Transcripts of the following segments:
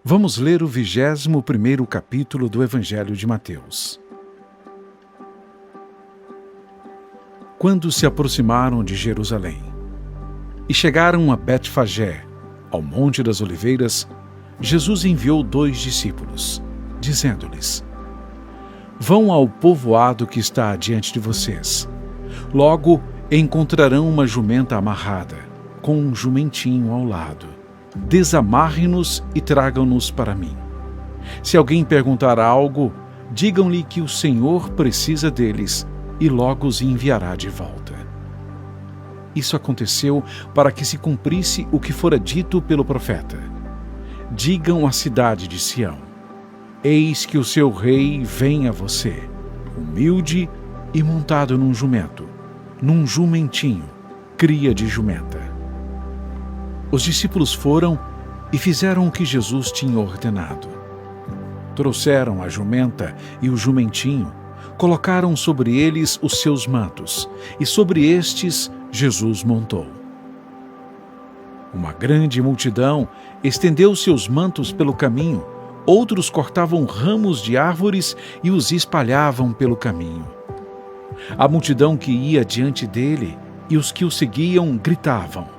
Vamos ler o 21º capítulo do Evangelho de Mateus. Quando se aproximaram de Jerusalém e chegaram a Betfagé, ao Monte das Oliveiras, Jesus enviou 2 discípulos, dizendo-lhes: Vão ao povoado que está diante de vocês. Logo encontrarão uma jumenta amarrada, com um jumentinho ao lado. Desamarre-nos e tragam-nos para mim. Se alguém perguntar algo, digam-lhe que o Senhor precisa deles e logo os enviará de volta. Isso aconteceu para que se cumprisse o que fora dito pelo profeta. Digam à cidade de Sião: Eis que o seu rei vem a você, humilde e montado num jumento, num jumentinho, cria de jumenta. Os discípulos foram e fizeram o que Jesus tinha ordenado. Trouxeram a jumenta e o jumentinho, colocaram sobre eles os seus mantos, e sobre estes Jesus montou. Uma grande multidão estendeu seus mantos pelo caminho, outros cortavam ramos de árvores e os espalhavam pelo caminho. A multidão que ia diante dele e os que o seguiam gritavam: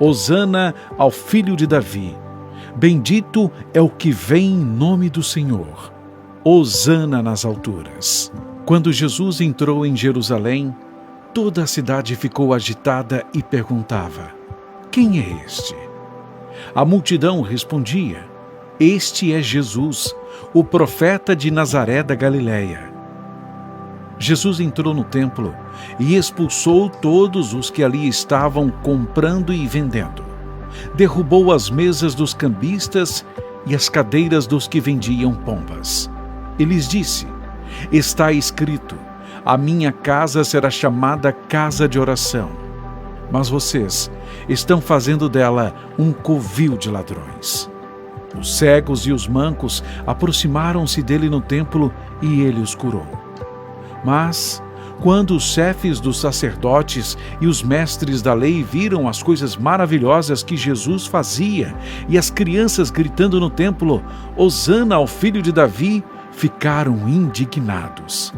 Hosana ao filho de Davi. Bendito é o que vem em nome do Senhor. Hosana nas alturas. Quando Jesus entrou em Jerusalém, toda a cidade ficou agitada e perguntava: Quem é este? A multidão respondia: Este é Jesus, o profeta de Nazaré da Galileia. Jesus entrou no templo e expulsou todos os que ali estavam comprando e vendendo. Derrubou as mesas dos cambistas e as cadeiras dos que vendiam pombas. E lhes disse: Está escrito: A minha casa será chamada casa de oração. Mas vocês estão fazendo dela um covil de ladrões. Os cegos e os mancos aproximaram-se dele no templo e ele os curou. Mas, quando os chefes dos sacerdotes e os mestres da lei viram as coisas maravilhosas que Jesus fazia e as crianças gritando no templo: Hosana ao filho de Davi, ficaram indignados.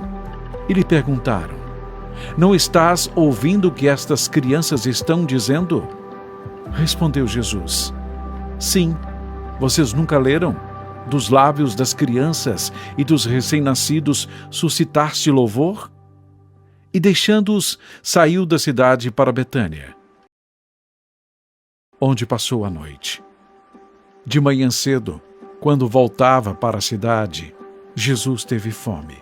E lhe perguntaram: Não estás ouvindo o que estas crianças estão dizendo? Respondeu Jesus: Sim, vocês nunca leram? Dos lábios das crianças e dos recém-nascidos suscitaste louvor? E deixando-os, saiu da cidade para Betânia, onde passou a noite. De manhã cedo, quando voltava para a cidade, Jesus teve fome.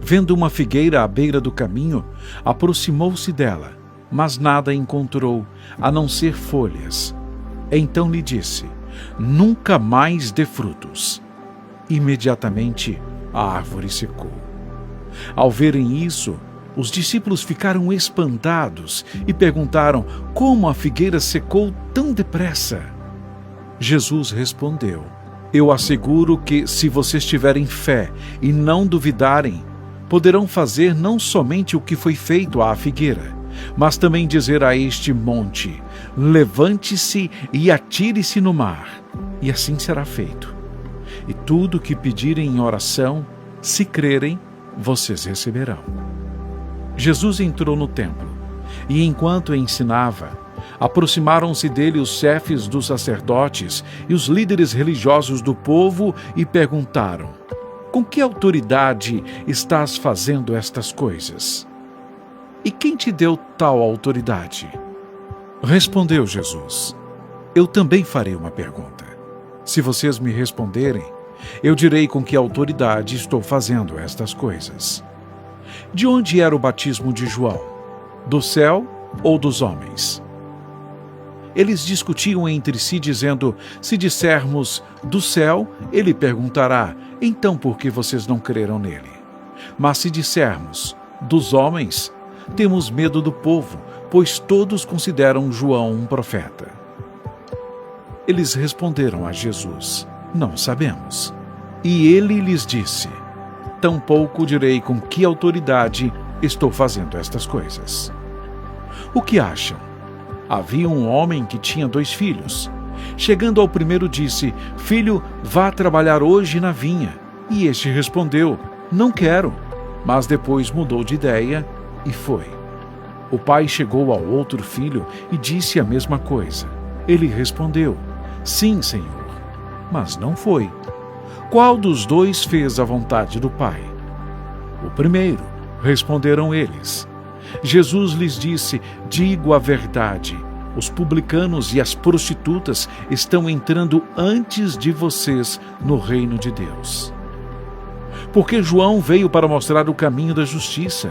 Vendo uma figueira à beira do caminho, aproximou-se dela, mas nada encontrou, a não ser folhas. Então lhe disse: Nunca mais dê frutos. Imediatamente a árvore secou. Ao verem isso, os discípulos ficaram espantados e perguntaram: Como a figueira secou tão depressa? Jesus respondeu: Eu asseguro que, se vocês tiverem fé e não duvidarem, poderão fazer não somente o que foi feito à figueira, mas também dizer a este monte: Levante-se e atire-se no mar, e assim será feito. E tudo o que pedirem em oração, se crerem, vocês receberão. Jesus entrou no templo, e enquanto ensinava, aproximaram-se dele os chefes dos sacerdotes e os líderes religiosos do povo e perguntaram: Com que autoridade estás fazendo estas coisas? E quem te deu tal autoridade? Respondeu Jesus: Eu também farei uma pergunta. Se vocês me responderem, eu direi com que autoridade estou fazendo estas coisas. De onde era o batismo de João? Do céu ou dos homens? Eles discutiam entre si, dizendo: Se dissermos do céu, ele perguntará: Então por que vocês não creram nele? Mas se dissermos dos homens, temos medo do povo, pois todos consideram João um profeta. Eles responderam a Jesus: Não sabemos. E ele lhes disse: Tampouco direi com que autoridade estou fazendo estas coisas. O que acham? Havia um homem que tinha 2 filhos. Chegando ao primeiro, disse: Filho, vá trabalhar hoje na vinha. E este respondeu: Não quero. Mas depois mudou de ideia e foi. O pai chegou ao outro filho e disse a mesma coisa. Ele respondeu: Sim, Senhor. Mas não foi. Qual dos dois fez a vontade do pai? O primeiro, responderam eles. Jesus lhes disse: Digo a verdade, os publicanos e as prostitutas estão entrando antes de vocês no reino de Deus. Porque João veio para mostrar o caminho da justiça,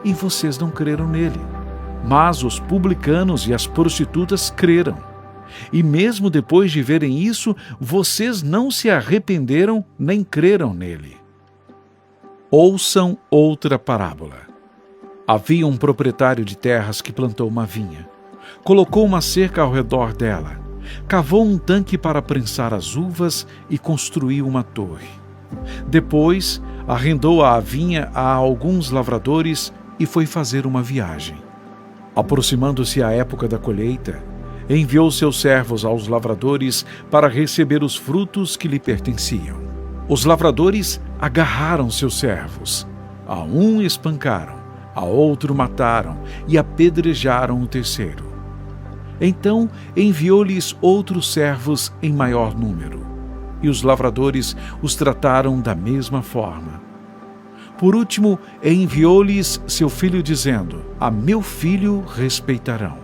e vocês não creram nele. Mas os publicanos e as prostitutas creram. E mesmo depois de verem isso, vocês não se arrependeram nem creram nele. Ouçam outra parábola. Havia um proprietário de terras que plantou uma vinha. Colocou uma cerca ao redor dela, cavou um tanque para prensar as uvas e construiu uma torre. Depois, arrendou a vinha a alguns lavradores e foi fazer uma viagem. Aproximando-se a época da colheita, enviou seus servos aos lavradores para receber os frutos que lhe pertenciam. Os lavradores agarraram seus servos. A um espancaram, a outro mataram e apedrejaram o terceiro. Então enviou-lhes outros servos em maior número, e os lavradores os trataram da mesma forma. Por último, enviou-lhes seu filho, dizendo: A meu filho respeitarão.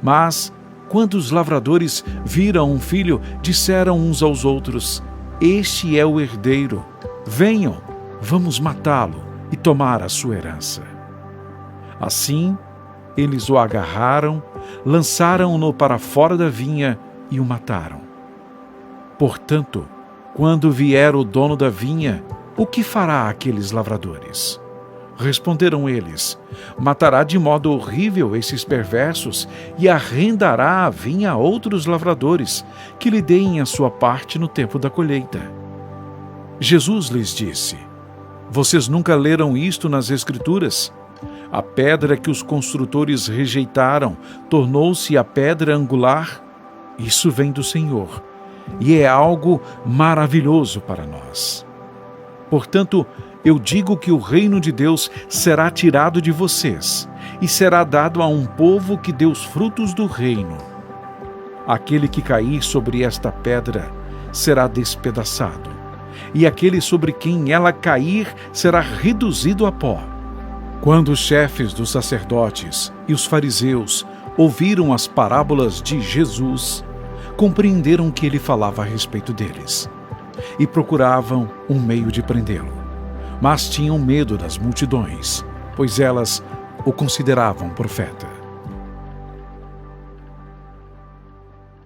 Mas, quando os lavradores viram um filho, disseram uns aos outros: Este é o herdeiro. Venham, vamos matá-lo e tomar a sua herança. Assim, eles o agarraram, lançaram-no para fora da vinha e o mataram. Portanto, quando vier o dono da vinha, o que fará aqueles lavradores? Responderam eles: Matará de modo horrível esses perversos e arrendará a vinha a outros lavradores, que lhe deem a sua parte no tempo da colheita. Jesus lhes disse: Vocês nunca leram isto nas Escrituras? A pedra que os construtores rejeitaram tornou-se a pedra angular. Isso vem do Senhor, e é algo maravilhoso para nós. Portanto, eu digo que o reino de Deus será tirado de vocês e será dado a um povo que dê os frutos do reino. Aquele que cair sobre esta pedra será despedaçado, e aquele sobre quem ela cair será reduzido a pó. Quando os chefes dos sacerdotes e os fariseus ouviram as parábolas de Jesus, compreenderam que ele falava a respeito deles, e procuravam um meio de prendê-lo. Mas tinham medo das multidões, pois elas o consideravam profeta.